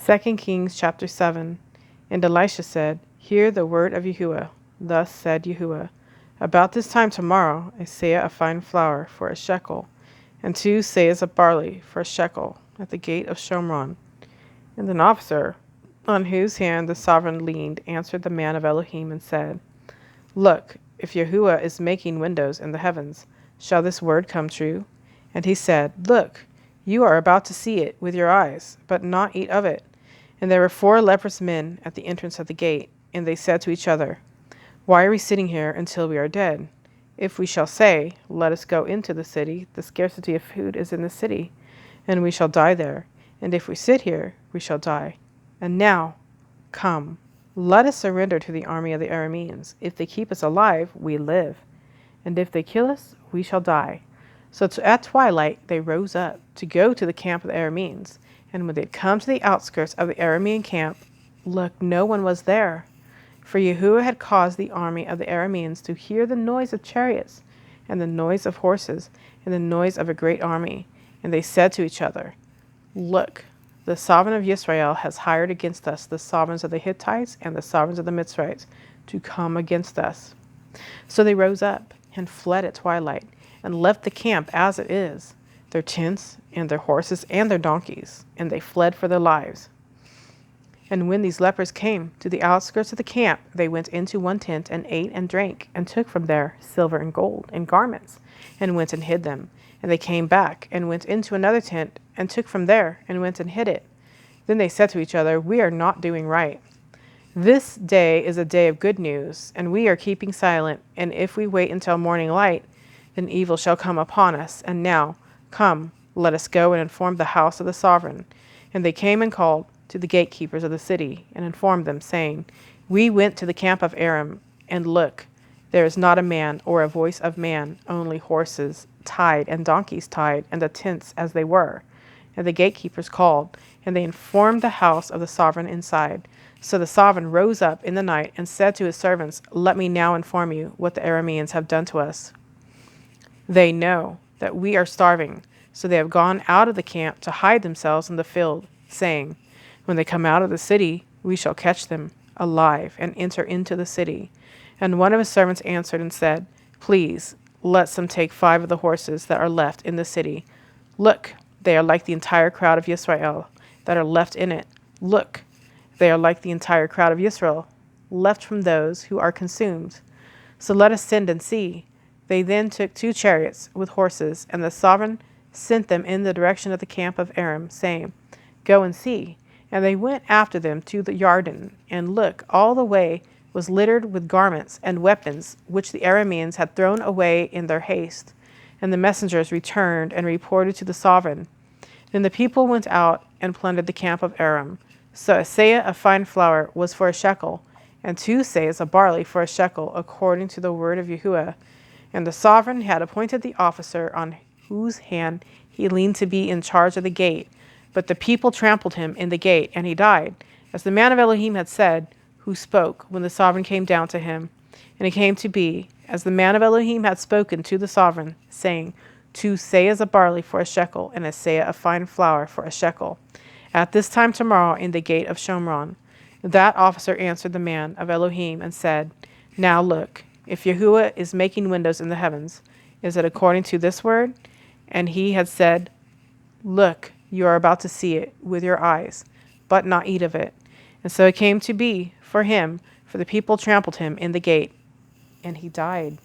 2 Kings chapter 7. And Elisha said, Hear the word of Yahuwah. Thus said Yahuwah, About this time tomorrow, a seah of fine flour for a shekel, and 2 seahs of barley for a shekel, at the gate of Shomron. And an officer, on whose hand the sovereign leaned, answered the man of Elohim and said, Look, if Yahuwah is making windows in the heavens, shall this word come true? And he said, Look, you are about to see it with your eyes, but not eat of it. And there were 4 leprous men at the entrance of the gate, and they said to each other, Why are we sitting here until we are dead? If we shall say, Let us go into the city, the scarcity of food is in the city, and we shall die there. And if we sit here, we shall die. And now, come, let us surrender to the army of the Arameans. If they keep us alive, we live. And if they kill us, we shall die. So at twilight they rose up to go to the camp of the Arameans. And when they had come to the outskirts of the Aramean camp, look, no one was there. For Yahuwah had caused the army of the Arameans to hear the noise of chariots, and the noise of horses, and the noise of a great army. And they said to each other, Look, the sovereign of Israel has hired against us the sovereigns of the Hittites and the sovereigns of the Mitzrites to come against us. So they rose up and fled at twilight, and left the camp as it is, their tents and their horses and their donkeys, and they fled for their lives. And when these lepers came to the outskirts of the camp, they went into one tent and ate and drank, and took from there silver and gold and garments, and went and hid them. And they came back and went into another tent, and took from there, and went and hid it. Then they said to each other, We are not doing right. This day is a day of good news, and we are keeping silent, and if we wait until morning light, then evil shall come upon us. And now, come, let us go and inform the house of the sovereign. And they came and called to the gatekeepers of the city, and informed them, saying, We went to the camp of Aram, and look, there is not a man or a voice of man, only horses tied and donkeys tied, and the tents as they were. And the gatekeepers called, and they informed the house of the sovereign inside. So the sovereign rose up in the night and said to his servants, Let me now inform you what the Arameans have done to us. They know that we are starving, so they have gone out of the camp to hide themselves in the field, saying, When they come out of the city, we shall catch them alive and enter into the city. And one of his servants answered and said, Please, let some take 5 of the horses that are left in the city. Look, they are like the entire crowd of Israel that are left in it. Look, they are like the entire crowd of Israel, left from those who are consumed. So let us send and see. They then took 2 chariots with horses, and the sovereign sent them in the direction of the camp of Aram, saying, Go and see. And they went after them to the Yarden, and look, all the way was littered with garments and weapons, which the Arameans had thrown away in their haste. And the messengers returned and reported to the sovereign. Then the people went out and plundered the camp of Aram. So a seah of fine flour was for a shekel, and 2 seahs of barley for a shekel, according to the word of Yahuwah. And the sovereign had appointed the officer on whose hand he leaned to be in charge of the gate. But the people trampled him in the gate, and he died, as the man of Elohim had said, who spoke when the sovereign came down to him. And it came to be, as the man of Elohim had spoken to the sovereign, saying, 2 seahs of barley for a shekel, and a seah of fine flour for a shekel, at this time tomorrow in the gate of Shomron. That officer answered the man of Elohim and said, Now look, if Yahuwah is making windows in the heavens, is it according to this word? And he had said, Look, you are about to see it with your eyes, but not eat of it. And so it came to be for him, for the people trampled him in the gate, and he died.